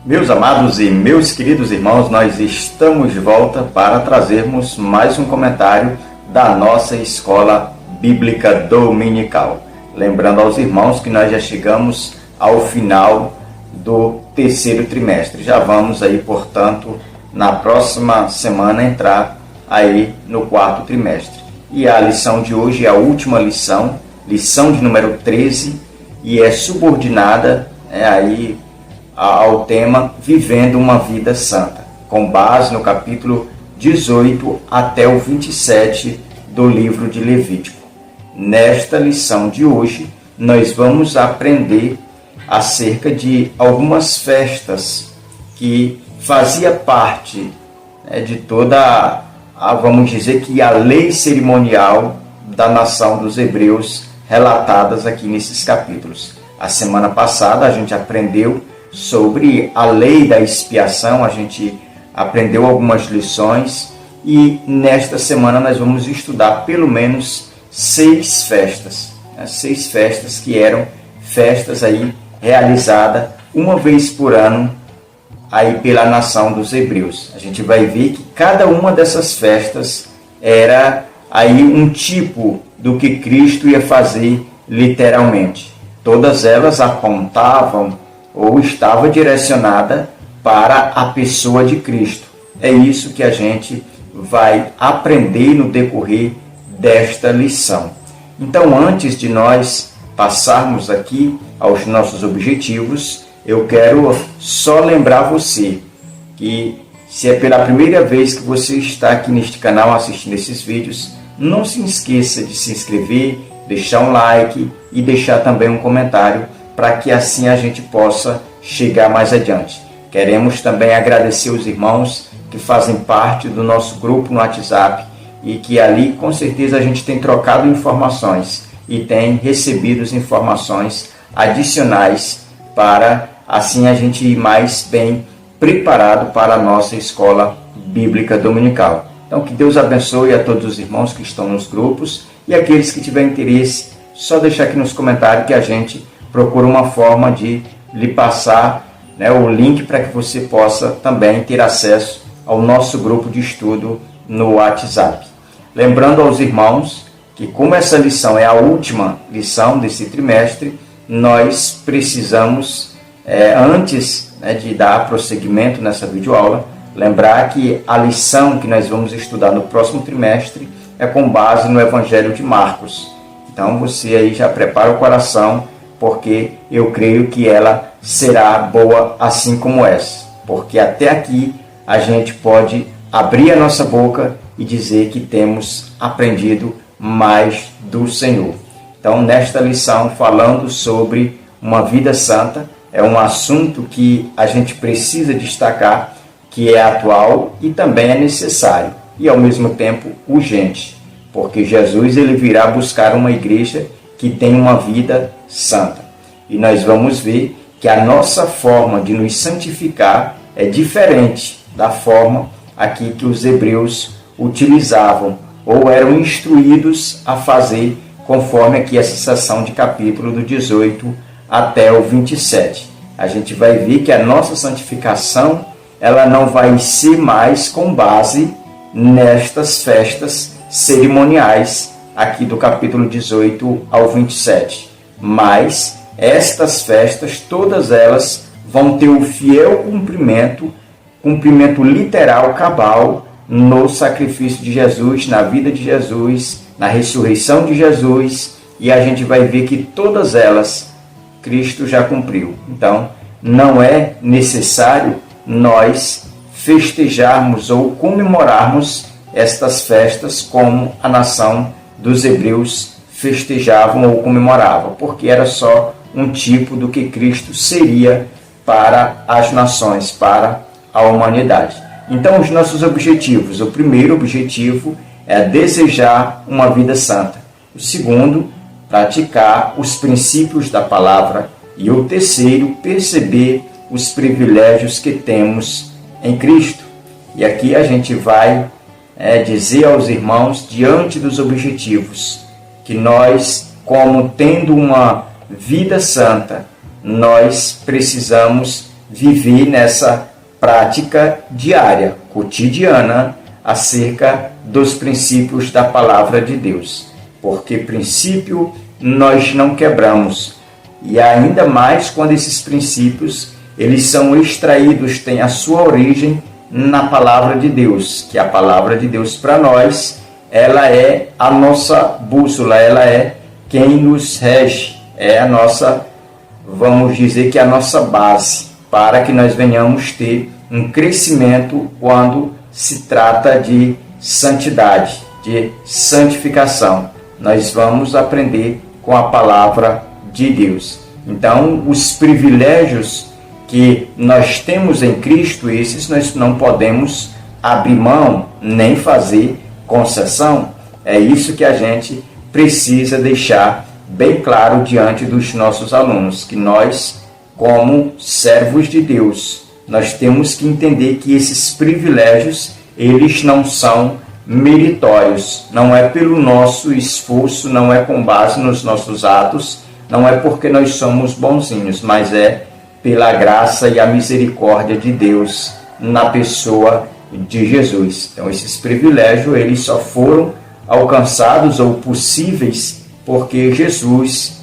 Meus amados e meus queridos irmãos, nós estamos de volta para trazermos mais um comentário da nossa Escola Bíblica Dominical. Lembrando aos irmãos que nós já chegamos ao final do terceiro trimestre. Já vamos aí, portanto, na próxima semana entrar aí no quarto trimestre. E a lição de hoje é a última lição de número 13, e é subordinada aí ao tema Vivendo uma Vida Santa, com base no capítulo 18 até o 27 do livro de Levítico. Nesta lição de hoje, nós vamos aprender acerca de algumas festas que fazia parte de toda, vamos dizer que a lei cerimonial da nação dos hebreus relatadas aqui nesses capítulos. A semana passada a gente aprendeu sobre a lei da expiação, a gente aprendeu algumas lições e nesta semana nós vamos estudar pelo menos 6 festas. 6 festas que eram festas aí realizadas uma vez por ano aí pela nação dos hebreus. A gente vai ver que cada uma dessas festas era aí um tipo do que Cristo ia fazer literalmente. Todas elas apontavam ou estava direcionada para a pessoa de Cristo. É isso que a gente vai aprender no decorrer desta lição. Então, antes de nós passarmos aqui aos nossos objetivos, eu quero só lembrar você que, se é pela primeira vez que você está aqui neste canal assistindo esses vídeos, não se esqueça de se inscrever, deixar um like e deixar também um comentário, para que assim a gente possa chegar mais adiante. Queremos também agradecer os irmãos que fazem parte do nosso grupo no WhatsApp e que ali com certeza a gente tem trocado informações e tem recebido informações adicionais para assim a gente ir mais bem preparado para a nossa Escola Bíblica Dominical. Então que Deus abençoe a todos os irmãos que estão nos grupos e aqueles que tiverem interesse, só deixar aqui nos comentários que a gente procura uma forma de lhe passar o link para que você possa também ter acesso ao nosso grupo de estudo no WhatsApp. Lembrando aos irmãos que, como essa lição é a última lição desse trimestre, nós precisamos, antes de dar prosseguimento nessa videoaula, lembrar que a lição que nós vamos estudar no próximo trimestre é com base no Evangelho de Marcos. Então você aí já prepara o coração, porque eu creio que ela será boa assim como essa. Porque até aqui a gente pode abrir a nossa boca e dizer que temos aprendido mais do Senhor. Então, nesta lição, falando sobre uma vida santa, é um assunto que a gente precisa destacar, que é atual e também é necessário, e ao mesmo tempo urgente, porque Jesus ele virá buscar uma igreja que tem uma vida santa. E nós vamos ver que a nossa forma de nos santificar é diferente da forma aqui que os hebreus utilizavam ou eram instruídos a fazer, conforme aqui essa seção de capítulo do 18 até o 27. A gente vai ver que a nossa santificação ela não vai ser mais com base nestas festas cerimoniais aqui do capítulo 18 ao 27. Mas estas festas, todas elas vão ter o fiel cumprimento literal, cabal, no sacrifício de Jesus, na vida de Jesus, na ressurreição de Jesus, e a gente vai ver que todas elas Cristo já cumpriu. Então, não é necessário nós festejarmos ou comemorarmos estas festas como a nação dos hebreus festejavam ou comemoravam, porque era só um tipo do que Cristo seria para as nações, para a humanidade. Então, os nossos objetivos. O primeiro objetivo é desejar uma vida santa. O segundo, praticar os princípios da palavra. E o terceiro, perceber os privilégios que temos em Cristo. E aqui a gente vai dizer aos irmãos, diante dos objetivos, que nós, como tendo uma vida santa, nós precisamos viver nessa prática diária, cotidiana, acerca dos princípios da palavra de Deus. Porque princípio nós não quebramos. E ainda mais quando esses princípios eles são extraídos, têm a sua origem na palavra de Deus, que a palavra de Deus para nós, ela é a nossa bússola, ela é quem nos rege, é a nossa, vamos dizer que é a nossa base, para que nós venhamos ter um crescimento quando se trata de santidade, de santificação. Nós vamos aprender com a palavra de Deus. Então, os privilégios que nós temos em Cristo, esses nós não podemos abrir mão, nem fazer concessão. É isso que a gente precisa deixar bem claro diante dos nossos alunos, que nós, como servos de Deus, nós temos que entender que esses privilégios, eles não são meritórios, não é pelo nosso esforço, não é com base nos nossos atos, não é porque nós somos bonzinhos, mas é pela graça e a misericórdia de Deus na pessoa de Jesus. Então, esses privilégios, eles só foram alcançados ou possíveis porque Jesus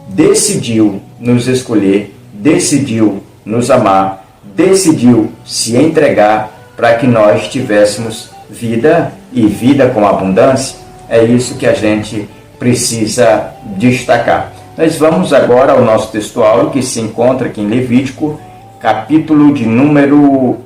decidiu nos escolher, decidiu nos amar, decidiu se entregar para que nós tivéssemos vida e vida com abundância. É isso que a gente precisa destacar. Nós vamos agora ao nosso textual, que se encontra aqui em Levítico, capítulo de número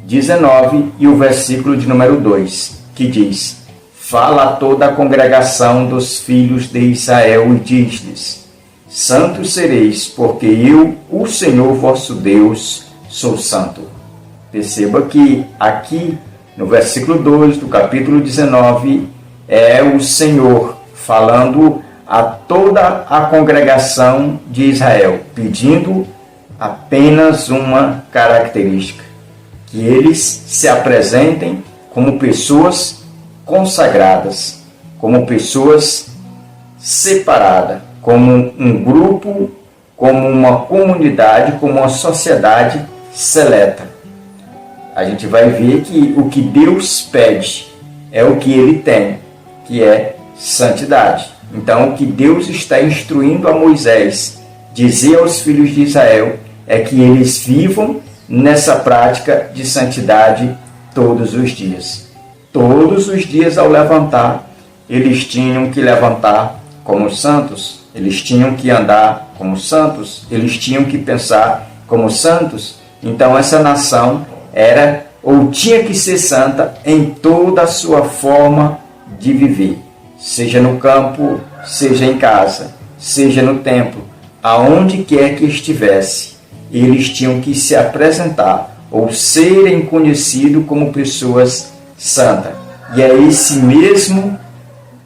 19 e o versículo de número 2, que diz: Fala a toda a congregação dos filhos de Israel e diz-lhes: Santos sereis, porque eu, o Senhor vosso Deus, sou santo. Perceba que aqui no versículo 2 do capítulo 19 é o Senhor falando a toda a congregação de Israel, pedindo apenas uma característica: que eles se apresentem como pessoas consagradas, como pessoas separadas, como um grupo, como uma comunidade, como uma sociedade seleta. A gente vai ver que o que Deus pede é o que Ele tem, que é santidade. Então, o que Deus está instruindo a Moisés dizer aos filhos de Israel é que eles vivam nessa prática de santidade todos os dias. Todos os dias, ao levantar, eles tinham que levantar como santos, eles tinham que andar como santos, eles tinham que pensar como santos. Então, essa nação era ou tinha que ser santa em toda a sua forma de viver. Seja no campo, seja em casa, seja no templo, aonde quer que estivesse, eles tinham que se apresentar ou serem conhecidos como pessoas santas. E é esse mesmo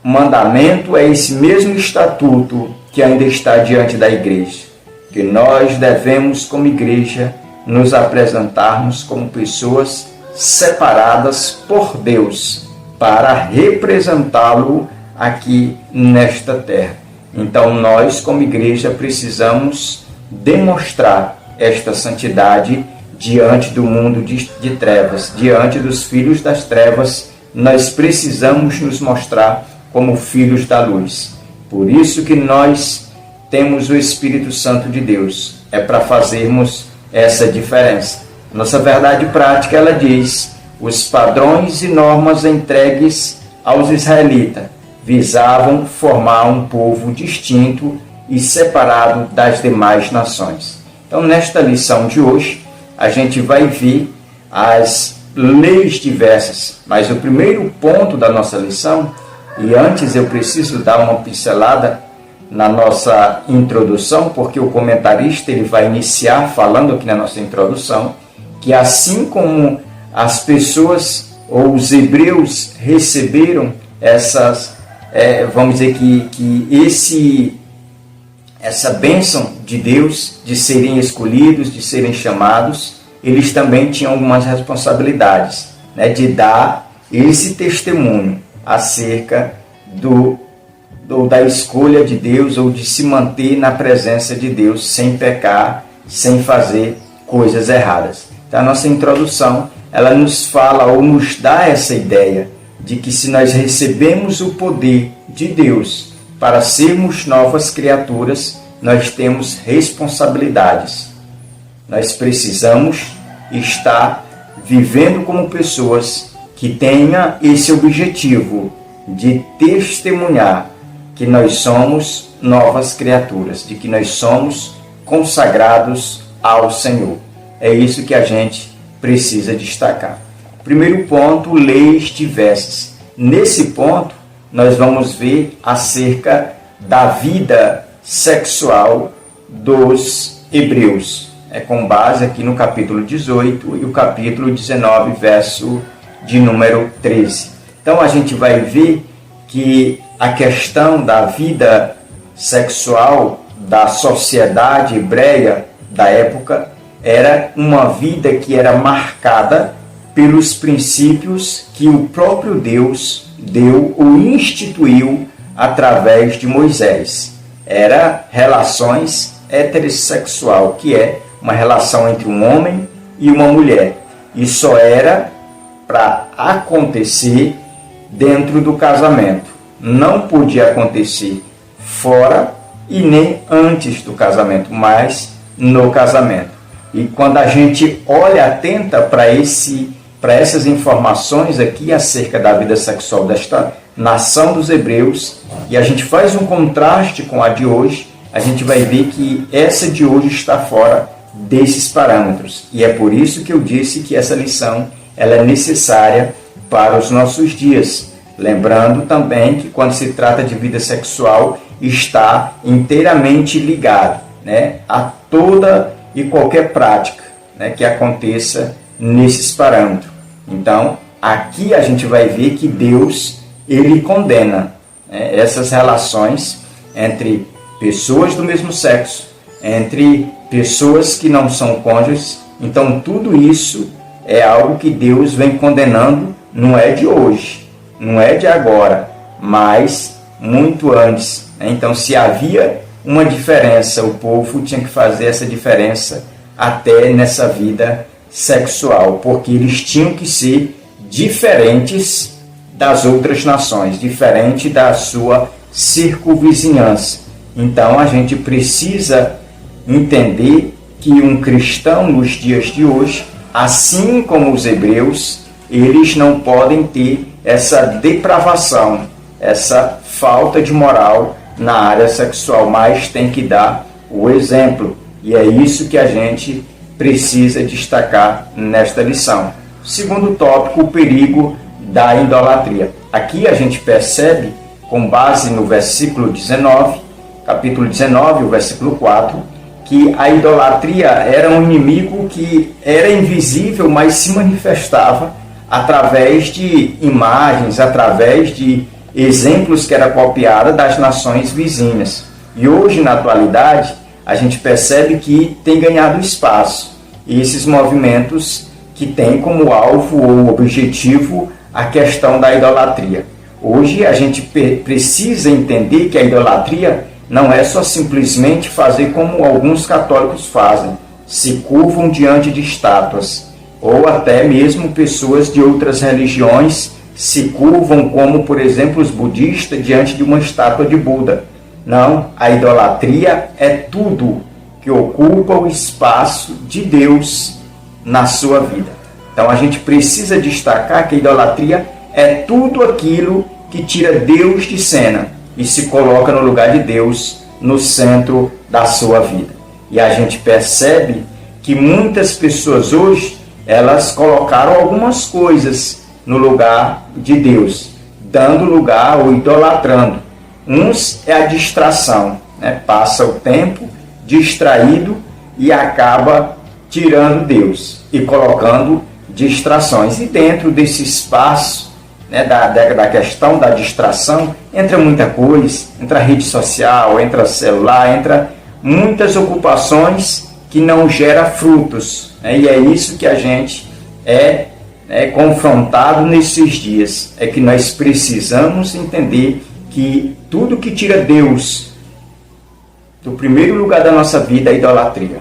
mandamento, é esse mesmo estatuto que ainda está diante da igreja, que nós devemos, como igreja, nos apresentarmos como pessoas separadas por Deus para representá-lo aqui nesta terra. Então nós, como igreja, precisamos demonstrar esta santidade diante do mundo de trevas, diante dos filhos das trevas. Nós precisamos nos mostrar como filhos da luz. Por isso que nós temos o Espírito Santo de Deus, é para fazermos essa diferença. Nossa verdade prática, ela diz: os padrões e normas entregues aos israelitas visavam formar um povo distinto e separado das demais nações. Então, nesta lição de hoje, a gente vai ver as leis diversas, mas o primeiro ponto da nossa lição, e antes eu preciso dar uma pincelada na nossa introdução, porque o comentarista ele vai iniciar falando aqui na nossa introdução, que assim como as pessoas ou os hebreus receberam essas, vamos dizer que essa bênção de Deus, de serem escolhidos, de serem chamados, eles também tinham algumas responsabilidades, né, de dar esse testemunho acerca da escolha de Deus, ou de se manter na presença de Deus sem pecar, sem fazer coisas erradas. Então, a nossa introdução, ela nos fala ou nos dá essa ideia de que se nós recebemos o poder de Deus para sermos novas criaturas, nós temos responsabilidades. Nós precisamos estar vivendo como pessoas que tenham esse objetivo de testemunhar que nós somos novas criaturas, de que nós somos consagrados ao Senhor. É isso que a gente precisa destacar. Primeiro ponto, leis diversas. Nesse ponto, nós vamos ver acerca da vida sexual dos hebreus. É com base aqui no capítulo 18 e o capítulo 19, verso de número 13. Então, a gente vai ver que a questão da vida sexual da sociedade hebreia da época era uma vida que era marcada pelos princípios que o próprio Deus deu ou instituiu através de Moisés. Era relações heterossexual, que é uma relação entre um homem e uma mulher. E só era para acontecer dentro do casamento. Não podia acontecer fora e nem antes do casamento, mas no casamento. E quando a gente olha atenta para essas informações aqui acerca da vida sexual desta nação dos hebreus, e a gente faz um contraste com a de hoje, a gente vai ver que essa de hoje está fora desses parâmetros. E é por isso que eu disse que essa lição ela é necessária para os nossos dias. Lembrando também que quando se trata de vida sexual, está inteiramente ligado, a toda e qualquer prática, que aconteça nesses parâmetros. Então, aqui a gente vai ver que Deus, ele condena essas relações entre pessoas do mesmo sexo, entre pessoas que não são cônjuges. Então, tudo isso é algo que Deus vem condenando, não é de hoje, não é de agora, mas muito antes. Então, se havia uma diferença, o povo tinha que fazer essa diferença até nessa vida sexual, porque eles tinham que ser diferentes das outras nações, diferente da sua circunvizinhança. Então, a gente precisa entender que um cristão nos dias de hoje, assim como os hebreus, eles não podem ter essa depravação, essa falta de moral na área sexual, mas tem que dar o exemplo. E é isso que a gente precisa destacar nesta lição. Segundo tópico, o perigo da idolatria. Aqui a gente percebe, com base no versículo 19, capítulo 19, o versículo 4, que a idolatria era um inimigo que era invisível, mas se manifestava através de imagens, através de exemplos que era copiada das nações vizinhas. E hoje, na atualidade, a gente percebe que tem ganhado espaço esses movimentos que têm como alvo ou objetivo a questão da idolatria. Hoje a gente precisa entender que a idolatria não é só simplesmente fazer como alguns católicos fazem, se curvam diante de estátuas, ou até mesmo pessoas de outras religiões se curvam, como por exemplo os budistas, diante de uma estátua de Buda. Não, a idolatria é tudo que ocupa o espaço de Deus na sua vida. Então a gente precisa destacar que a idolatria é tudo aquilo que tira Deus de cena e se coloca no lugar de Deus no centro da sua vida. E a gente percebe que muitas pessoas hoje, elas colocaram algumas coisas no lugar de Deus, dando lugar ou idolatrando. Uns é a distração, passa o tempo distraído e acaba tirando Deus e colocando distrações. E dentro desse espaço, da questão da distração, entra muita coisa, entra rede social, entra celular, entra muitas ocupações que não geram frutos. E é isso que a gente é confrontado nesses dias. É que nós precisamos entender que tudo que tira Deus do primeiro lugar da nossa vida é idolatria.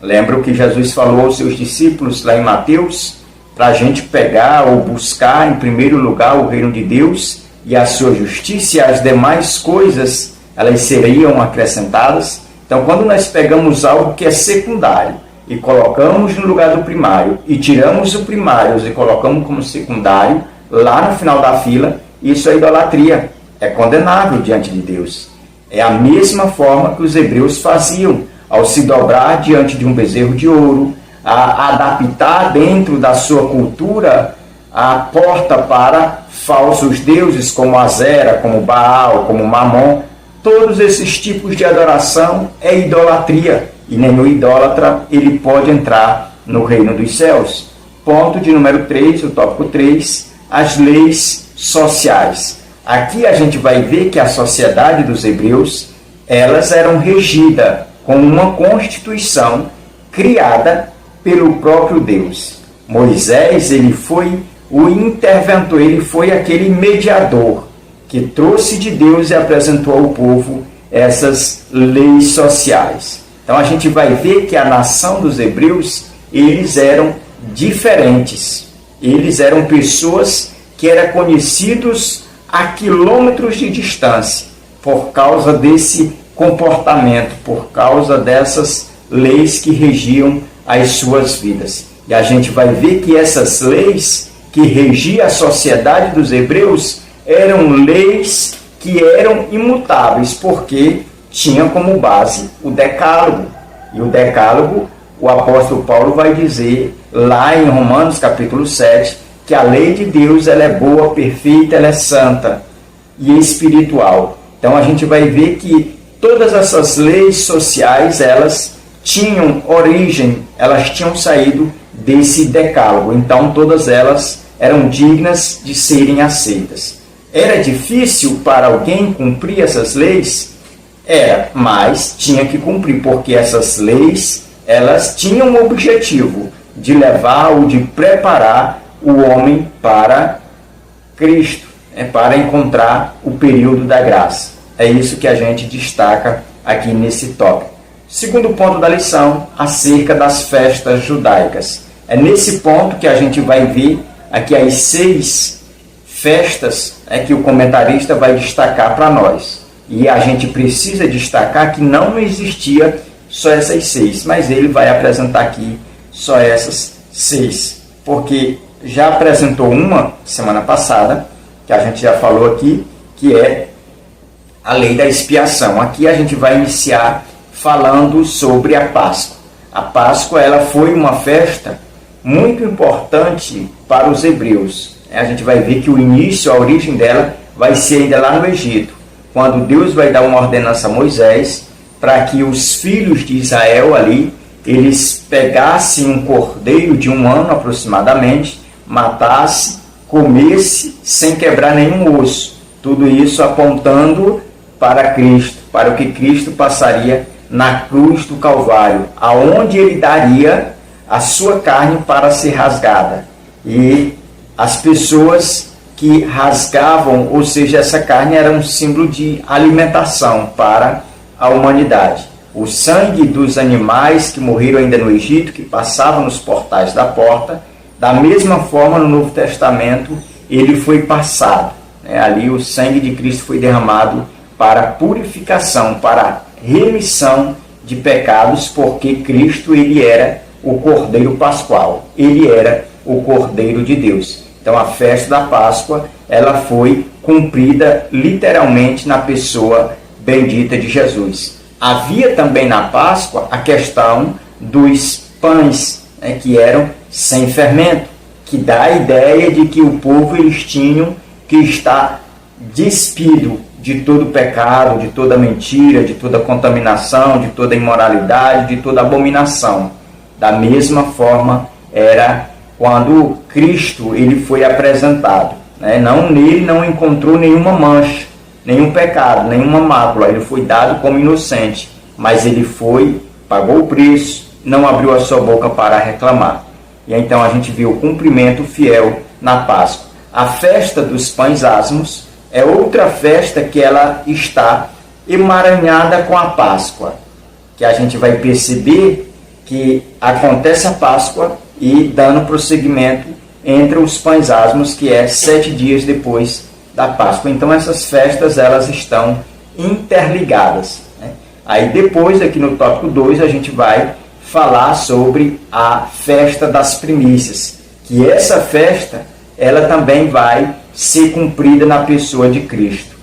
Lembra o que Jesus falou aos seus discípulos lá em Mateus? Para a gente pegar ou buscar em primeiro lugar o reino de Deus e a sua justiça, e as demais coisas, elas seriam acrescentadas. Então, quando nós pegamos algo que é secundário e colocamos no lugar do primário, e tiramos o primário e colocamos como secundário, lá no final da fila, isso é idolatria, é condenável diante de Deus. É a mesma forma que os hebreus faziam, ao se dobrar diante de um bezerro de ouro, a adaptar dentro da sua cultura a porta para falsos deuses como Azera, como Baal, como Mamon. Todos esses tipos de adoração é idolatria, e nenhum idólatra ele pode entrar no reino dos céus. Ponto de número 3, o tópico 3, as leis sociais. Aqui a gente vai ver que a sociedade dos hebreus, elas eram regidas com uma constituição criada pelo próprio Deus. Moisés, ele foi o interventor, ele foi aquele mediador que trouxe de Deus e apresentou ao povo essas leis sociais. Então a gente vai ver que a nação dos hebreus, eles eram diferentes. Eles eram pessoas que eram conhecidos a quilômetros de distância por causa desse comportamento, por causa dessas leis que regiam as suas vidas. E a gente vai ver que essas leis que regiam a sociedade dos hebreus eram leis que eram imutáveis, porque tinham como base o decálogo. E o decálogo, o apóstolo Paulo vai dizer lá em Romanos capítulo 7, que a lei de Deus ela é boa, perfeita, ela é santa e espiritual. Então a gente vai ver que todas essas leis sociais, elas tinham origem, elas tinham saído desse decálogo. Então todas elas eram dignas de serem aceitas. Era difícil para alguém cumprir essas leis? Era, mas tinha que cumprir, porque essas leis, elas tinham o objetivo de levar ou de preparar o homem para Cristo, para encontrar o período da graça. É isso que a gente destaca aqui nesse tópico. Segundo ponto da lição, acerca das festas judaicas. É nesse ponto que a gente vai ver aqui as 6 festas que o comentarista vai destacar para nós. E a gente precisa destacar que não existia só essas 6, mas ele vai apresentar aqui só essas 6, porque já apresentou uma semana passada, que a gente já falou aqui, que é a lei da expiação. Aqui a gente vai iniciar falando sobre a Páscoa. A Páscoa ela foi uma festa muito importante para os hebreus. A gente vai ver que o início, a origem dela, vai ser ainda lá no Egito, quando Deus vai dar uma ordenança a Moisés para que os filhos de Israel ali, eles pegassem um cordeiro de 1 ano aproximadamente, matasse, comesse, sem quebrar nenhum osso. Tudo isso apontando para Cristo, para o que Cristo passaria na cruz do Calvário, aonde ele daria a sua carne para ser rasgada. E as pessoas que rasgavam, ou seja, essa carne era um símbolo de alimentação para a humanidade. O sangue dos animais que morreram ainda no Egito, que passavam nos portais da porta, da mesma forma no Novo Testamento ele foi passado. Ali o sangue de Cristo foi derramado para purificação, para remissão de pecados, porque Cristo ele era o Cordeiro Pascual, ele era o Cordeiro de Deus. Então a festa da Páscoa ela foi cumprida literalmente na pessoa bendita de Jesus. Havia também na Páscoa a questão dos pães, que eram sem fermento, que dá a ideia de que o povo eles tinham que estar despido de todo pecado, de toda mentira, de toda contaminação, de toda imoralidade, de toda abominação. Da mesma forma era quando Cristo ele foi apresentado. Nele não encontrou nenhuma mancha, nenhum pecado, nenhuma mácula. Ele foi dado como inocente, mas ele foi, pagou o preço, não abriu a sua boca para reclamar. E então a gente viu o cumprimento fiel na Páscoa. A festa dos pães asmos é outra festa que ela está emaranhada com a Páscoa, que a gente vai perceber que acontece a Páscoa e dando prosseguimento entre os pães asmos, que é 7 dias depois da Páscoa. Então essas festas elas estão interligadas, né? Aí depois, aqui no tópico 2, a gente vai falar sobre a festa das primícias, que essa festa ela também vai ser cumprida na pessoa de Cristo.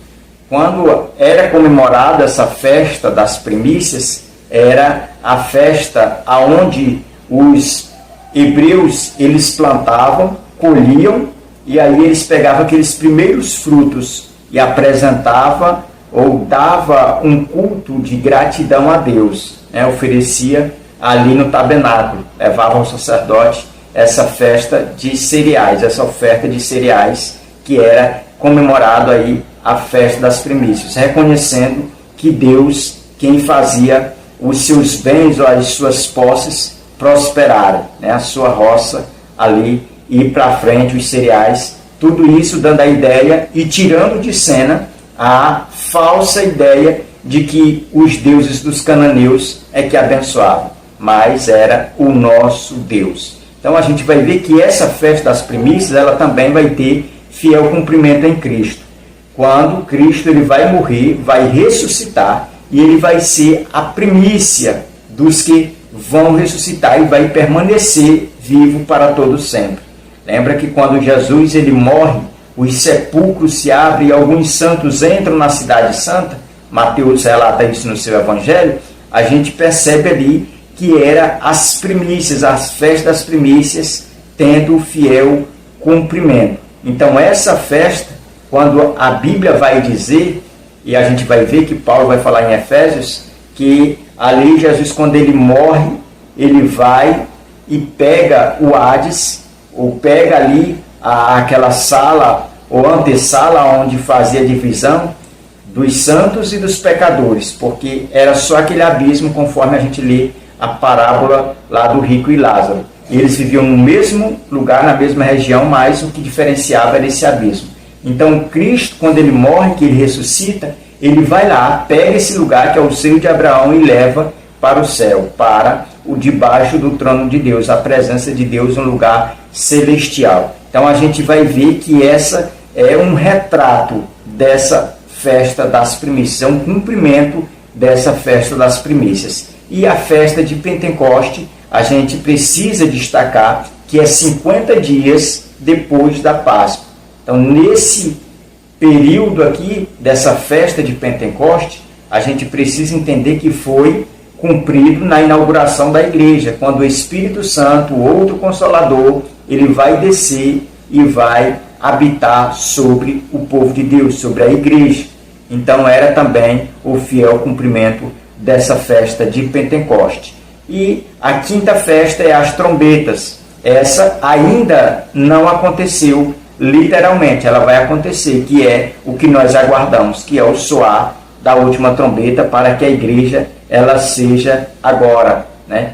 Quando era comemorada essa festa das primícias, era a festa aonde os hebreus eles plantavam, colhiam, e aí eles pegavam aqueles primeiros frutos e apresentavam ou dava um culto de gratidão a Deus, né? Oferecia ali no tabernáculo, levava ao sacerdote essa festa de cereais, essa oferta de cereais, que era comemorado aí a festa das primícias, reconhecendo que Deus, quem fazia os seus bens ou as suas posses prosperarem, né? A sua roça ali ir para frente, os cereais, tudo isso dando a ideia e tirando de cena a falsa ideia de que os deuses dos cananeus é que abençoavam, mas era o nosso Deus. Então a gente vai ver que essa festa das primícias, ela também vai ter fiel cumprimento em Cristo. Quando Cristo ele vai morrer, vai ressuscitar, e ele vai ser a primícia dos que vão ressuscitar e vai permanecer vivo para todo sempre. Lembra que quando Jesus ele morre, os sepulcros se abrem e alguns santos entram na cidade santa? Mateus relata isso no seu evangelho. A gente percebe ali que era as primícias, as festas das primícias, tendo fiel cumprimento. Então essa festa, quando a Bíblia vai dizer, e a gente vai ver que Paulo vai falar em Efésios, que ali Jesus, quando ele morre, ele vai e pega o Hades, ou pega ali aquela sala ou antessala onde fazia a divisão dos santos e dos pecadores, porque era só aquele abismo, conforme a gente lê a parábola lá do rico e Lázaro. Eles viviam no mesmo lugar, na mesma região, mas o que diferenciava era esse abismo. Então Cristo, quando ele morre, que ele ressuscita, ele vai lá, pega esse lugar que é o seio de Abraão e leva para o céu, para o debaixo do trono de Deus, a presença de Deus, um lugar celestial. Então a gente vai ver que essa é um retrato dessa festa das primícias, é um cumprimento dessa festa das primícias. E a festa de Pentecoste, a gente precisa destacar que é 50 dias depois da Páscoa. Então, nesse período aqui, dessa festa de Pentecoste, a gente precisa entender que foi cumprido na inauguração da igreja, quando o Espírito Santo, outro Consolador, ele vai descer e vai habitar sobre o povo de Deus, sobre a igreja. Então, era também o fiel cumprimento dessa festa de Pentecoste. E a quinta festa é as trombetas. Essa ainda não aconteceu literalmente, ela vai acontecer, que é o que nós aguardamos, que é o soar da última trombeta, para que a igreja ela seja agora, né,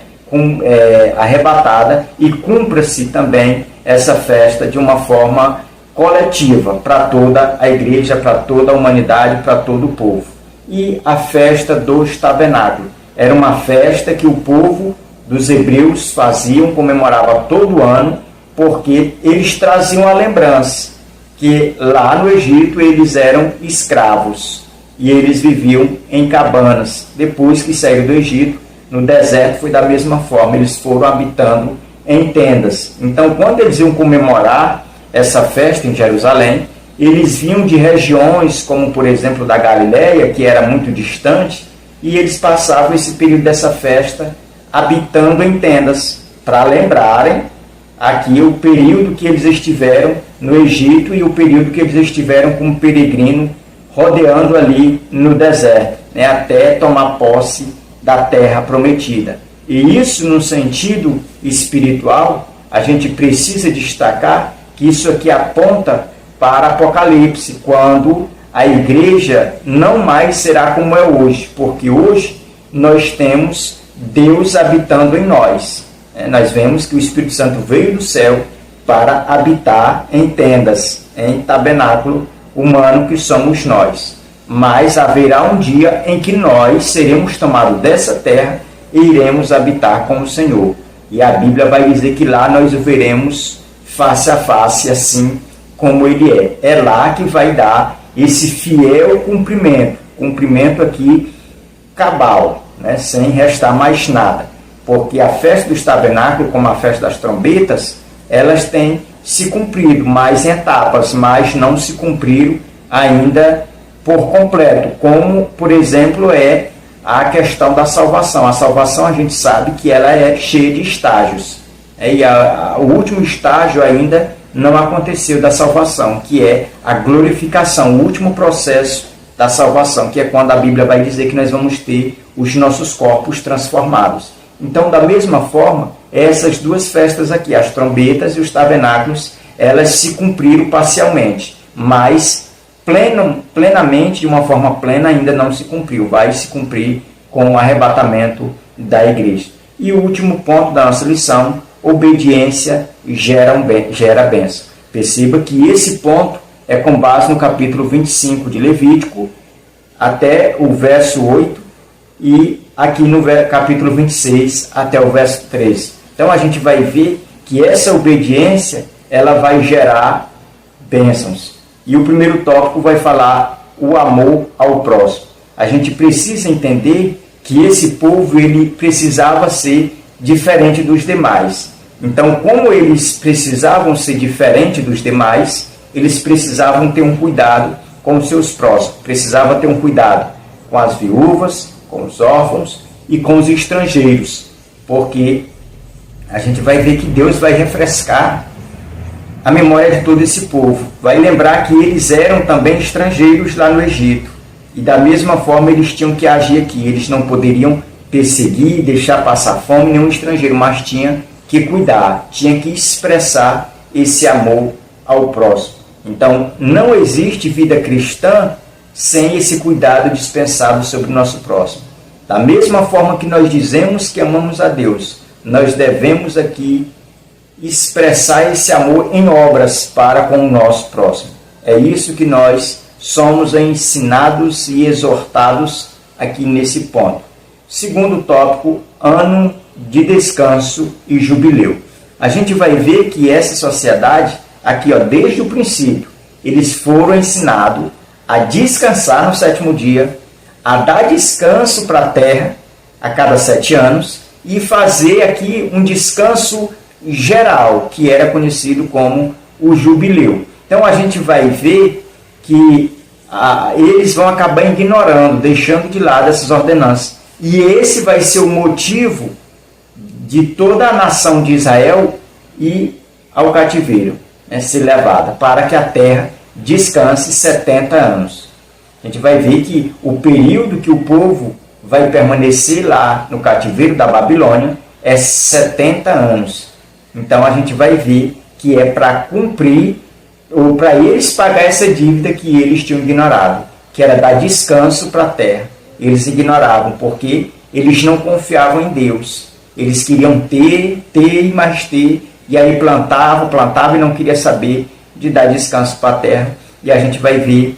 arrebatada, e cumpra-se também essa festa de uma forma coletiva para toda a igreja, para toda a humanidade, para todo o povo. E a festa dos tabernáculos era uma festa que o povo dos hebreus faziam, comemorava todo ano, porque eles traziam a lembrança que lá no Egito eles eram escravos e eles viviam em cabanas. Depois que saíram do Egito, no deserto foi da mesma forma, eles foram habitando em tendas. Então, quando eles iam comemorar essa festa em Jerusalém, eles vinham de regiões como, por exemplo, da Galileia, que era muito distante, e eles passavam esse período dessa festa habitando em tendas, para lembrarem aqui o período que eles estiveram no Egito e o período que eles estiveram como peregrino rodeando ali no deserto, né, até tomar posse da terra prometida. E isso, no sentido espiritual, a gente precisa destacar que isso aqui aponta para Apocalipse, quando a igreja não mais será como é hoje, porque hoje nós temos Deus habitando em nós. Nós vemos que o Espírito Santo veio do céu para habitar em tendas, em tabernáculo humano que somos nós. Mas haverá um dia em que nós seremos tomados dessa terra e iremos habitar com o Senhor. E a Bíblia vai dizer que lá nós o veremos face a face, assim como Ele é. É lá que vai dar esse fiel cumprimento aqui cabal, né? Sem restar mais nada. Porque a festa dos tabernáculos, como a festa das trombetas, elas têm se cumprido mais em etapas, mas não se cumpriram ainda por completo, como, por exemplo, é a questão da salvação. A salvação, a gente sabe que ela é cheia de estágios. E o último estágio ainda não aconteceu da salvação, que é a glorificação, o último processo da salvação, que é quando a Bíblia vai dizer que nós vamos ter os nossos corpos transformados. Então, da mesma forma, essas duas festas aqui, as trombetas e os tabernáculos, elas se cumpriram parcialmente, mas plenamente, de uma forma plena, ainda não se cumpriu. Vai se cumprir com o arrebatamento da igreja. E o último ponto da nossa lição: obediência gera bênção. Perceba que esse ponto é com base no capítulo 25 de Levítico, até o verso 8, e aqui no capítulo 26, até o verso 13. Então a gente vai ver que essa obediência, ela vai gerar bênçãos. E o primeiro tópico vai falar o amor ao próximo. A gente precisa entender que esse povo, ele precisava ser diferente dos demais. Então, como eles precisavam ser diferente dos demais, eles precisavam ter um cuidado com os seus próximos. Precisava ter um cuidado com as viúvas, com os órfãos e com os estrangeiros. Porque a gente vai ver que Deus vai refrescar a memória de todo esse povo. Vai lembrar que eles eram também estrangeiros lá no Egito. E da mesma forma eles tinham que agir aqui. Eles não poderiam perseguir, deixar passar fome nenhum estrangeiro, mas tinha que cuidar, tinha que expressar esse amor ao próximo. Então, não existe vida cristã sem esse cuidado dispensado sobre o nosso próximo. Da mesma forma que nós dizemos que amamos a Deus, nós devemos aqui expressar esse amor em obras para com o nosso próximo. É isso que nós somos ensinados e exortados aqui nesse ponto. Segundo tópico, ano de descanso e jubileu. A gente vai ver que essa sociedade, aqui desde o princípio, eles foram ensinados a descansar no sétimo dia, a dar descanso para a terra a cada 7 anos e fazer aqui um descanso geral, que era conhecido como o jubileu. Então a gente vai ver que eles vão acabar ignorando, deixando de lado essas ordenanças. E esse vai ser o motivo de toda a nação de Israel ir ao cativeiro, ser levada, para que a terra descanse 70 anos. A gente vai ver que o período que o povo vai permanecer lá no cativeiro da Babilônia é 70 anos. Então a gente vai ver que é para cumprir, ou para eles pagar essa dívida que eles tinham ignorado, que era dar descanso para a terra. Eles ignoravam, porque eles não confiavam em Deus. Eles queriam ter e mais ter, e aí plantavam e não queria saber de dar descanso para a terra. E a gente vai ver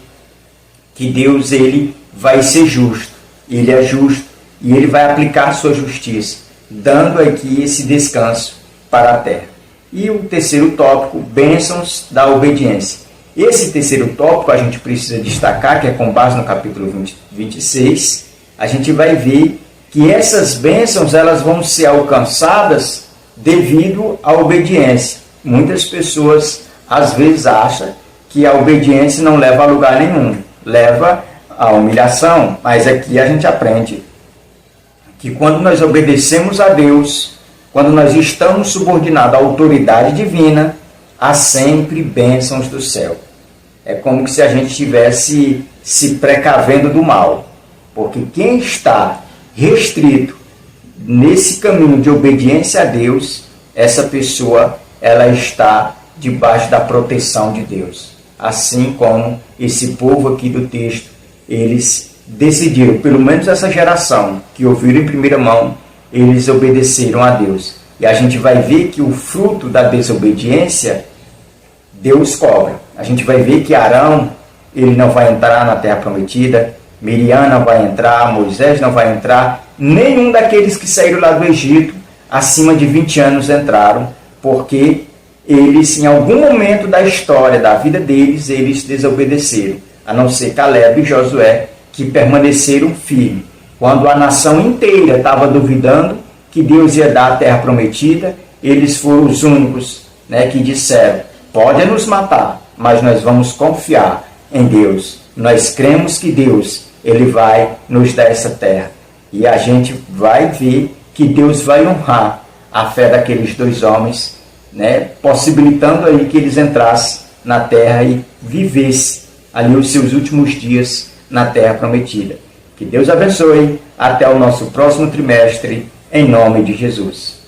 que Deus, ele vai ser justo. Ele é justo e ele vai aplicar a sua justiça, dando aqui esse descanso para a terra. E o terceiro tópico, bênçãos da obediência. Esse terceiro tópico a gente precisa destacar, que é com base no capítulo 26, a gente vai ver que essas bênçãos, elas vão ser alcançadas devido à obediência. Muitas pessoas às vezes acham que a obediência não leva a lugar nenhum, leva à humilhação, mas aqui a gente aprende que quando nós obedecemos a Deus, quando nós estamos subordinados à autoridade divina, há sempre bênçãos do céu. É como se a gente estivesse se precavendo do mal, porque quem está restrito nesse caminho de obediência a Deus, essa pessoa, ela está debaixo da proteção de Deus. Assim como esse povo aqui do texto, eles decidiram, pelo menos essa geração que ouviram em primeira mão, eles obedeceram a Deus. E a gente vai ver que o fruto da desobediência, Deus cobra. A gente vai ver que Arão, ele não vai entrar na terra prometida, Miriam não vai entrar, Moisés não vai entrar, nenhum daqueles que saíram lá do Egito, acima de 20 anos, entraram, porque eles, em algum momento da história, da vida deles, eles desobedeceram, a não ser Caleb e Josué, que permaneceram firmes. Quando a nação inteira estava duvidando que Deus ia dar a terra prometida, eles foram os únicos, que disseram: pode nos matar, mas nós vamos confiar em Deus. Nós cremos que Deus, Ele vai nos dar essa terra. E a gente vai ver que Deus vai honrar a fé daqueles dois homens, possibilitando aí que eles entrassem na terra e vivessem ali os seus últimos dias na terra prometida. Que Deus abençoe. Até o nosso próximo trimestre, em nome de Jesus.